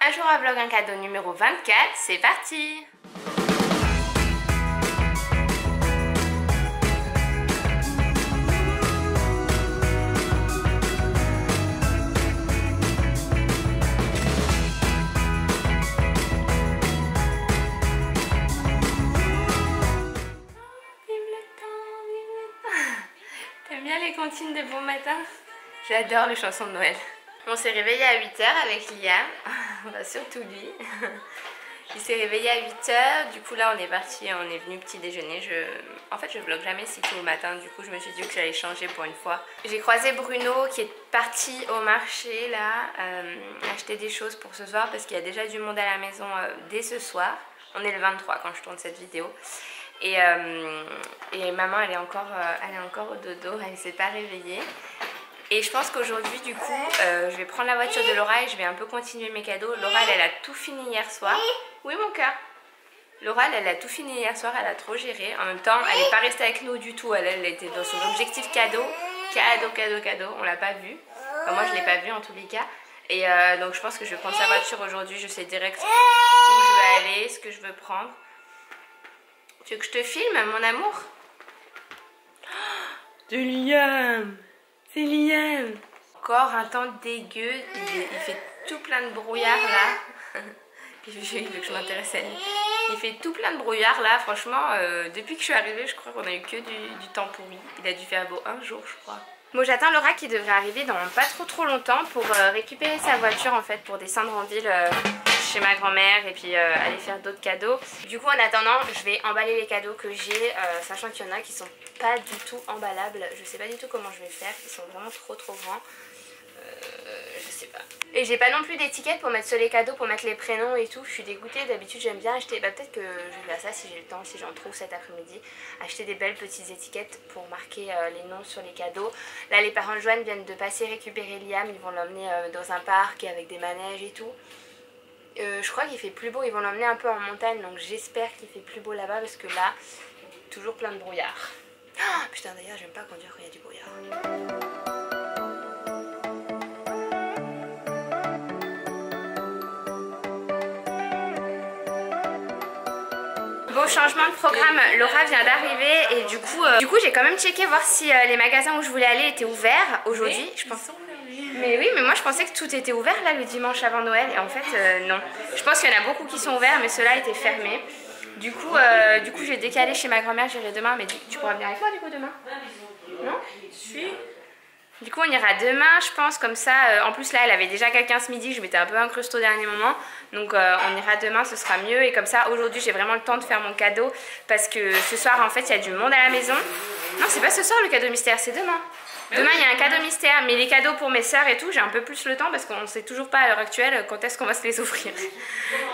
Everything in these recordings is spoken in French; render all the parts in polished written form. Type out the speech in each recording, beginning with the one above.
Un jour à vlog, un cadeau numéro 24, c'est parti. T'aimes bien les comptines de bon matin? J'adore les chansons de Noël. On s'est réveillé à 8 h avec Liam, bah surtout lui. Il s'est réveillé à 8 h, du coup là on est parti, on est venu petit déjeuner. En fait je vlog jamais si tôt le matin, du coup je me suis dit que j'allais changer pour une fois. J'ai croisé Bruno qui est parti au marché là, acheter des choses pour ce soir parce qu'il y a déjà du monde à la maison dès ce soir. On est le 23 quand je tourne cette vidéo. Et maman elle est encore au dodo, elle ne s'est pas réveillée. Et je pense qu'aujourd'hui du coup je vais prendre la voiture de Laura et je vais un peu continuer mes cadeaux. Laura elle a tout fini hier soir. Oui mon cœur. Laura elle a tout fini hier soir, elle a trop géré. En même temps elle n'est pas restée avec nous du tout, elle était dans son objectif cadeau. Cadeau, on l'a pas vu. Enfin, moi je l'ai pas vu en tous les cas. Et donc je pense que je vais prendre sa voiture aujourd'hui, je sais direct où je vais aller, ce que je veux prendre. Tu veux que je te filme mon amour? De Liam. C'est Liam. Encore un temps dégueu, il fait tout plein de brouillard là. Il veut que je m'intéresse à lui. Il fait tout plein de brouillard là, franchement, depuis que je suis arrivée, je crois qu'on a eu que du temps pourri. Il a dû faire beau un jour, je crois. Bon, j'attends Laura qui devrait arriver dans pas trop longtemps pour récupérer sa voiture en fait, pour descendre en ville chez ma grand-mère et puis aller faire d'autres cadeaux. Du coup en attendant je vais emballer les cadeaux que j'ai, sachant qu'il y en a qui sont pas du tout emballables. Je sais pas du tout comment je vais faire, ils sont vraiment trop grands. Je sais pas. Et j'ai pas non plus d'étiquette pour mettre sur les cadeaux, pour mettre les prénoms et tout. Je suis dégoûtée, d'habitude j'aime bien acheter, bah peut-être que je vais faire ça si j'ai le temps, si j'en trouve cet après-midi. Acheter des belles petites étiquettes pour marquer les noms sur les cadeaux. Là les parents de Joanne viennent de passer récupérer Liam, ils vont l'emmener dans un parc avec des manèges et tout. Je crois qu'il fait plus beau, ils vont l'emmener un peu en montagne, donc j'espère qu'il fait plus beau là-bas parce que là, toujours plein de brouillard. Oh, putain d'ailleurs j'aime pas conduire quand il y a du brouillard. Bon, changement de programme, Laura vient d'arriver et du coup j'ai quand même checké voir si les magasins où je voulais aller étaient ouverts aujourd'hui. Je pense. Mais oui, mais moi je pensais que tout était ouvert là le dimanche avant Noël et en fait non. Je pense qu'il y en a beaucoup qui sont ouverts mais ceux-là étaient fermés. Du coup j'ai décalé chez ma grand-mère, j'irai demain, mais tu pourras venir avec moi du coup demain? Non? Si. Du coup on ira demain je pense, comme ça, en plus là elle avait déjà quelqu'un ce midi, je m'étais un peu incrustée au dernier moment. Donc on ira demain, ce sera mieux et comme ça aujourd'hui j'ai vraiment le temps de faire mon cadeau. Parce que ce soir en fait il y a du monde à la maison. Non c'est pas ce soir le cadeau mystère, c'est demain. Demain il y a un cadeau mystère, mais les cadeaux pour mes soeurs et tout, j'ai un peu plus le temps parce qu'on ne sait toujours pas à l'heure actuelle quand est-ce qu'on va se les offrir.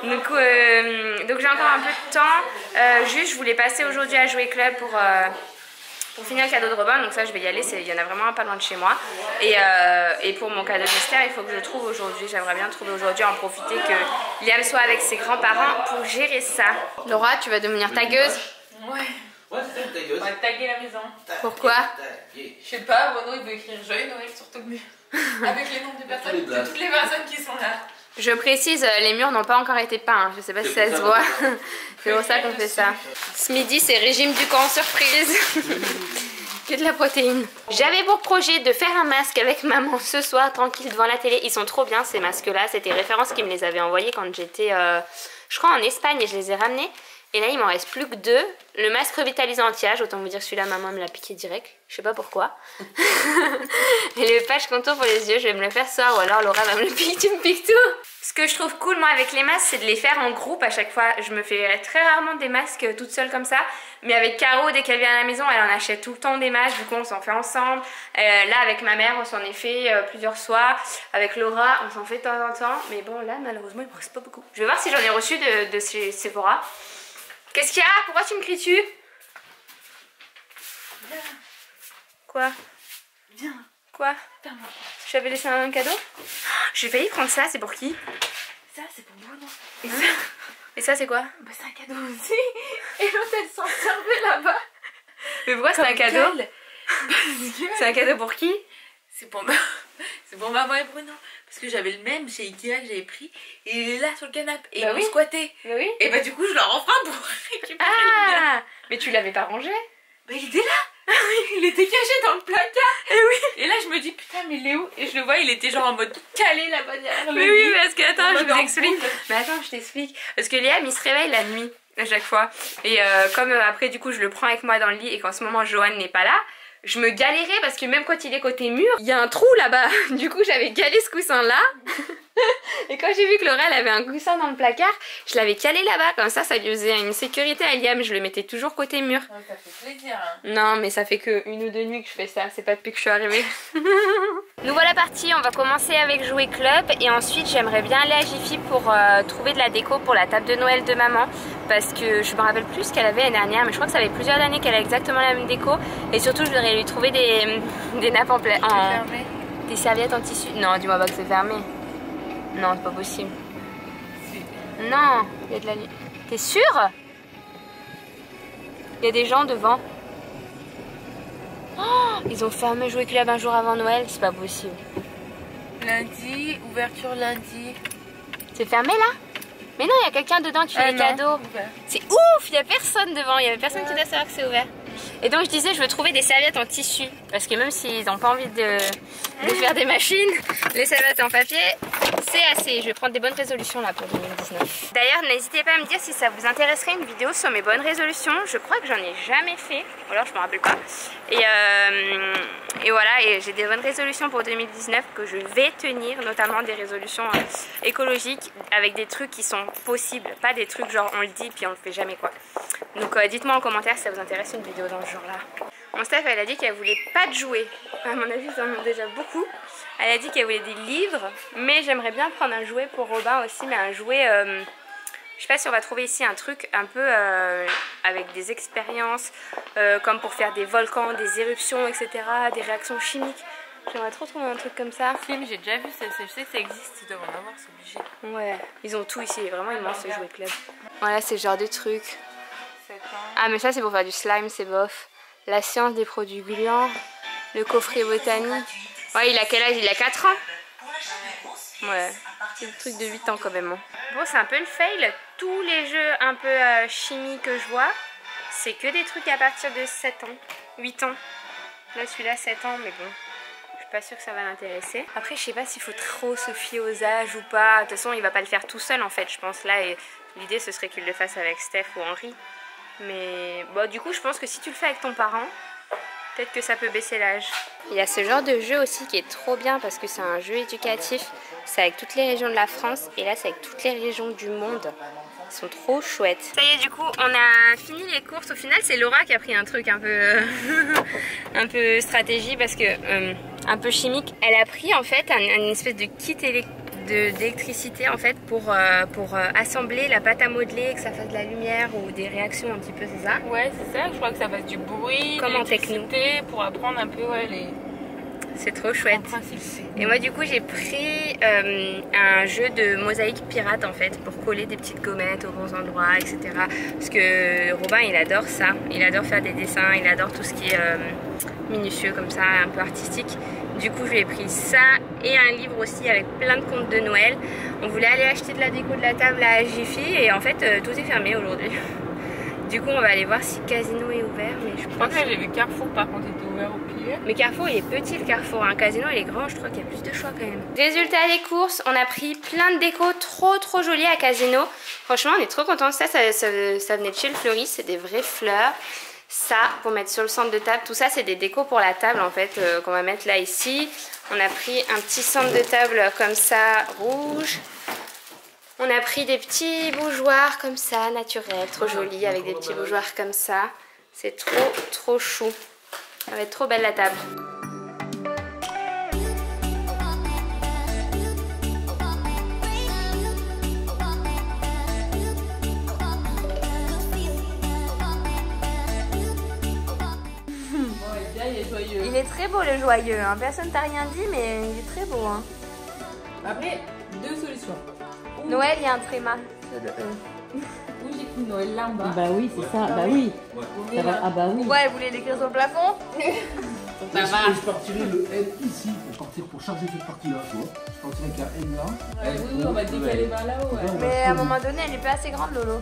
Donc j'ai encore un peu de temps. Juste je voulais passer aujourd'hui à Jouer Club pour finir le cadeau de Robin, donc ça je vais y aller, il y en a vraiment pas loin de chez moi. Et pour mon cadeau mystère, il faut que je trouve aujourd'hui, j'aimerais bien trouver aujourd'hui, en profiter que Liam soit avec ses grands-parents pour gérer ça. Laura, tu vas devenir tagueuse? Ouais. Ouais, c'est une tagueuse. On va taguer la maison. Pourquoi? Je sais pas, Bruno il veut écrire Joyeux Noël sur tout le mur. Avec les noms des personnes, de toutes les personnes qui sont là. Je précise, les murs n'ont pas encore été peints, hein. Je sais pas si ça se voit. C'est pour ça qu'on fait ça. Ce midi c'est régime du camp surprise. Que de la protéine. J'avais pour projet de faire un masque avec maman ce soir tranquille devant la télé. Ils sont trop bien ces masques là, c'était Référence qui me les avait envoyés quand j'étais je crois en Espagne et je les ai ramenés. Et là il m'en reste plus que 2. Le masque revitalisant anti-âge, autant vous dire celui-là maman me l'a piqué direct. Je sais pas pourquoi. Et le patch contour pour les yeux, je vais me le faire ce soir ou alors Laura va me le piquer, tu me piques tout. Ce que je trouve cool moi avec les masques, c'est de les faire en groupe à chaque fois. Je me fais très rarement des masques toute seule comme ça. Mais avec Caro, dès qu'elle vient à la maison, elle en achète tout le temps des masques. Du coup on s'en fait ensemble. Là avec ma mère on s'en est fait plusieurs soirs. Avec Laura on s'en fait de temps en temps. Mais bon là malheureusement il me reste pas beaucoup. Je vais voir si j'en ai reçu de chez Sephora. Qu'est-ce qu'il y a? Pourquoi tu me cries dessus? Viens. Quoi? Viens. Quoi? Je t'avais laissé un cadeau? J'ai failli prendre ça, c'est pour qui? Ça c'est pour Bruno. Et ça c'est quoi? Bah c'est un cadeau aussi. Et l'autre elle s'en servait là-bas. Mais pourquoi c'est un cadeau? C'est un cadeau pour qui? C'est pour C'est pour maman et Bruno. Parce que j'avais le même chez Ikea que j'avais pris. Et il est là sur le canapé. Et bah ils m'ont squatté. Bah oui. Et bah du coup, je leur offre un pour récupérer le mien. Ah, mais tu l'avais pas rangé? Bah il était là. Il était caché dans le placard. Et oui. Et là, je me dis, putain, mais il est où? Et je le vois, il était genre en mode calé là-bas derrière le lit. Oui, parce que attends, je vous t'explique. Mais attends, je t'explique. Parce que Liam, il se réveille la nuit à chaque fois. Et comme après, du coup, je le prends avec moi dans le lit et qu'en ce moment, Johan n'est pas là, je me galérais parce que même quand il est côté mur, il y a un trou là-bas. Du coup, j'avais calé ce coussin-là. Et quand j'ai vu que Laurel avait un coussin dans le placard, je l'avais calé là-bas. Comme ça lui faisait une sécurité à Liam. Je le mettais toujours côté mur. Ouais, ça fait plaisir. Hein. Non, mais ça fait que 1 ou 2 nuits que je fais ça. C'est pas depuis que je suis arrivée. Nous voilà partis. On va commencer avec jouer club. Et ensuite, j'aimerais bien aller à Jiffy pour trouver de la déco pour la table de Noël de maman. Parce que je me rappelle plus ce qu'elle avait l'année dernière. Mais je crois que ça fait plusieurs années qu'elle a exactement la même déco. Et surtout, je voudrais lui trouver des nappes en des serviettes en tissu. Non, dis-moi pas que c'est fermé. Non, c'est pas possible. Non, il y a de la lumière. T'es sûre? Il y a des gens devant. Oh, ils ont fermé Jouer Club un jour avant Noël, c'est pas possible. Lundi, ouverture lundi. C'est fermé là? Mais non, il y a quelqu'un dedans qui fait des cadeaux. C'est ouf, il y a personne devant, il y avait personne qui doit savoir que c'est ouvert. Et donc je disais, je veux trouver des serviettes en tissu. Parce que même s'ils n'ont pas envie de faire des machines, les serviettes en papier, c'est assez. Je vais prendre des bonnes résolutions là pour 2019. D'ailleurs, n'hésitez pas à me dire si ça vous intéresserait une vidéo sur mes bonnes résolutions. Je crois que j'en ai jamais fait, ou alors je me rappelle pas. Et voilà, et j'ai des bonnes résolutions pour 2019 que je vais tenir, notamment des résolutions écologiques avec des trucs qui sont possibles, pas des trucs genre on le dit puis on le fait jamais quoi. Donc dites-moi en commentaire si ça vous intéresse une vidéo dans ce genre là. Mon Steph, elle a dit qu'elle voulait pas de jouets. À mon avis, ils en ont déjà beaucoup. Elle a dit qu'elle voulait des livres, mais j'aimerais bien prendre un jouet pour Robin aussi, mais un jouet... je sais pas si on va trouver ici un truc un peu avec des expériences, comme pour faire des volcans, des éruptions, etc., des réactions chimiques. J'aimerais trop trouver un truc comme ça. Film, j'ai déjà vu, je sais que ça existe, ils doivent en avoir, c'est obligé. Ouais, ils ont tout ici, vraiment immense ce jouet club. Voilà, c'est ce genre de truc. Ah mais ça c'est pour faire du slime, c'est bof. La science des produits gluants, le coffret botanique. Ouais, il a quel âge? Il a 4 ans. Ouais, c'est le truc de 8 ans quand même. Bon, c'est un peu le fail. Tous les jeux un peu chimiques que je vois, c'est que des trucs à partir de 7 ans, 8 ans. Là celui-là 7 ans, mais bon, je suis pas sûre que ça va l'intéresser. Après je sais pas s'il faut trop se fier aux âges ou pas. De toute façon il va pas le faire tout seul en fait, je pense là. Et l'idée ce serait qu'il le fasse avec Steph ou Henri. Mais bon, du coup je pense que si tu le fais avec ton parent, peut-être que ça peut baisser l'âge. Il y a ce genre de jeu aussi qui est trop bien parce que c'est un jeu éducatif. C'est avec toutes les régions de la France et là c'est avec toutes les régions du monde. Ils sont trop chouettes. Ça y est, du coup on a fini les courses. Au final c'est Laura qui a pris un truc un peu un peu stratégie parce que un peu chimique. Elle a pris en fait une espèce de kit d'électricité en fait pour assembler la pâte à modeler, que ça fasse de la lumière ou des réactions un petit peu, c'est ça? Ouais, c'est ça, je crois que ça fasse du bruit, comme en techno, pour apprendre un peu les... C'est trop chouette. Et moi du coup j'ai pris un jeu de mosaïque pirate en fait pour coller des petites gommettes aux bons endroits, etc. Parce que Robin il adore ça, il adore faire des dessins, il adore tout ce qui est minutieux comme ça, un peu artistique. Du coup je lui ai pris ça et un livre aussi avec plein de contes de Noël. On voulait aller acheter de la déco de la table à Jiffy et en fait tout est fermé aujourd'hui. Du coup on va aller voir si Casino est ouvert, mais je pense que j'ai vu Carrefour par contre était ouvert au pied. Mais Carrefour il est petit, le Carrefour, hein. Casino il est grand, je crois qu'il y a plus de choix quand même. Résultat des courses, on a pris plein de déco trop jolies à Casino. Franchement on est trop contents. Ça venait de chez le fleuriste, c'est des vraies fleurs. Ça pour mettre sur le centre de table, tout ça c'est des décos pour la table en fait qu'on va mettre là ici. On a pris un petit centre de table comme ça rouge. On a pris des petits bougeoirs comme ça, naturels, trop jolis, avec des petits bougeoirs comme ça. C'est trop chou. Ça va être trop belle la table. Il est très beau le joyeux, hein. Personne t'a rien dit mais il est très beau. Hein. Après, deux solutions. Noël, il y a un tréma. Où j'écris Noël là en bas. Bah oui, c'est ça, bah oui. Ça va... Ah bah oui. Ouais, elle voulait l'écrire sur le plafond. Ça va. Je partirai le L ici pour charger cette partie-là, tu vois. Je partirai avec un L là. Ouais, oui, on va décaler vers là-haut. Ouais. Mais à un moment donné, elle est pas assez grande, Lolo.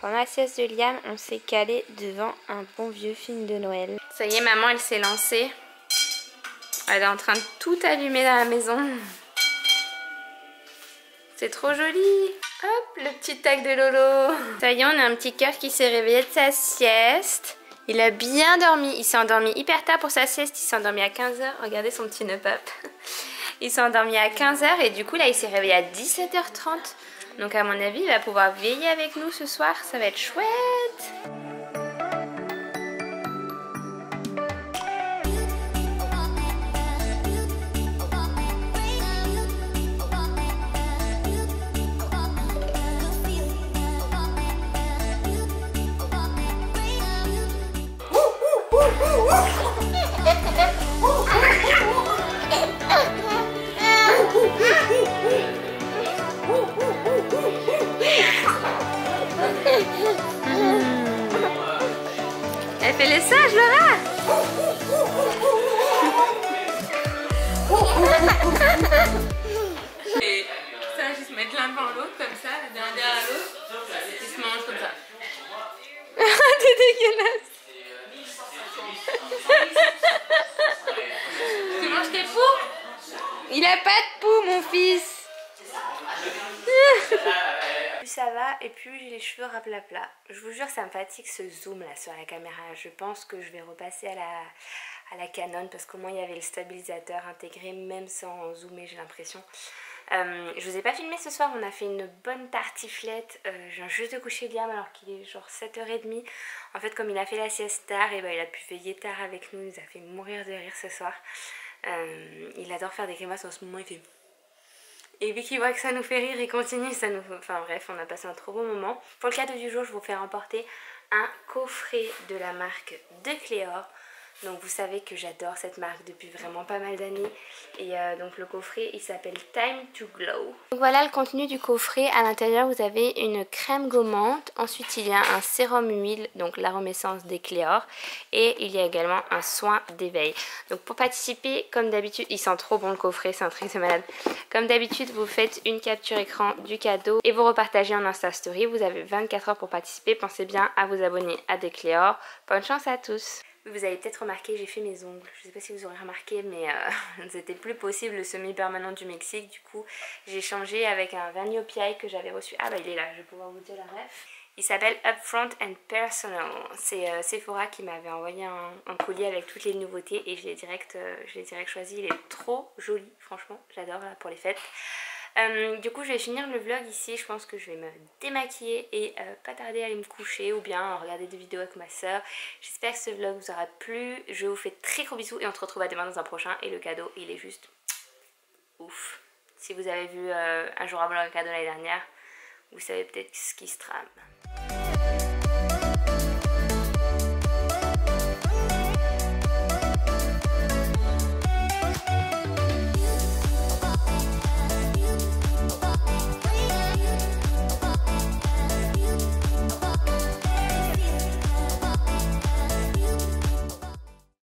Pendant la sieste de Liam, on s'est calé devant un bon vieux film de Noël. Ça y est, maman, elle s'est lancée. Elle est en train de tout allumer dans la maison. C'est trop joli. Hop, le petit tac de Lolo. Ça y est, on a un petit cœur qui s'est réveillé de sa sieste. Il a bien dormi. Il s'est endormi hyper tard pour sa sieste. Il s'est endormi à 15 h. Regardez son petit nœud up. Il s'est endormi à 15 h et du coup, là, il s'est réveillé à 17 h 30. Donc à mon avis, il va pouvoir veiller avec nous ce soir, ça va être chouette. Elle fait les sages, Laura. Et ça, juste mettre l'un devant l'autre comme ça, l'un derrière l'autre. Ils se mangent comme ça. T'es dégueulasse. Tu manges tes poux? Il a pas de poux, mon fils. Plus ça va et plus j'ai les cheveux raplapla. Je vous jure, ça me fatigue ce zoom là sur la caméra. Je pense que je vais repasser à la Canon parce qu'au moins il y avait le stabilisateur intégré même sans zoomer, j'ai l'impression. Je vous ai pas filmé ce soir, on a fait une bonne tartiflette. Je viens juste de coucher Liam alors qu'il est genre 7 h 30. En fait, comme il a fait la sieste tard, et ben, il a pu veiller tard avec nous. Il nous a fait mourir de rire ce soir. Il adore faire des grimaces en ce moment, il fait... Et vu qu'il voit que ça nous fait rire, il continue, ça nous... Enfin bref, on a passé un trop bon moment. Pour le cadeau du jour, je vous fais remporter un coffret de la marque de Cléor. Donc vous savez que j'adore cette marque depuis vraiment pas mal d'années. Et donc le coffret, il s'appelle Time to Glow. Donc voilà le contenu du coffret. À l'intérieur, vous avez une crème gommante. Ensuite, il y a un sérum huile, donc l'arôme essence des Cléor. Et il y a également un soin d'éveil. Donc pour participer, comme d'habitude, il sent trop bon le coffret, c'est un truc de malade. Comme d'habitude, vous faites une capture écran du cadeau et vous repartagez en Insta Story. Vous avez 24 h pour participer. Pensez bien à vous abonner à des Cléor. Bonne chance à tous. Vous avez peut-être remarqué, j'ai fait mes ongles. Je sais pas si vous aurez remarqué, mais c'était plus possible le semi-permanent du Mexique. Du coup, j'ai changé avec un vernis au pied que j'avais reçu. Ah bah il est là, je vais pouvoir vous dire la ref. Il s'appelle Upfront and Personal. C'est Sephora qui m'avait envoyé un colis avec toutes les nouveautés et je l'ai direct choisi. Il est trop joli, franchement, j'adore là pour les fêtes. Du coup je vais finir le vlog ici, je pense que je vais me démaquiller et pas tarder à aller me coucher ou bien regarder des vidéos avec ma soeur. J'espère que ce vlog vous aura plu, je vous fais très gros bisous et on se retrouve à demain dans un prochain. Et le cadeau il est juste ouf. Si vous avez vu un jour avant le cadeau l'année dernière, vous savez peut-être ce qui se trame.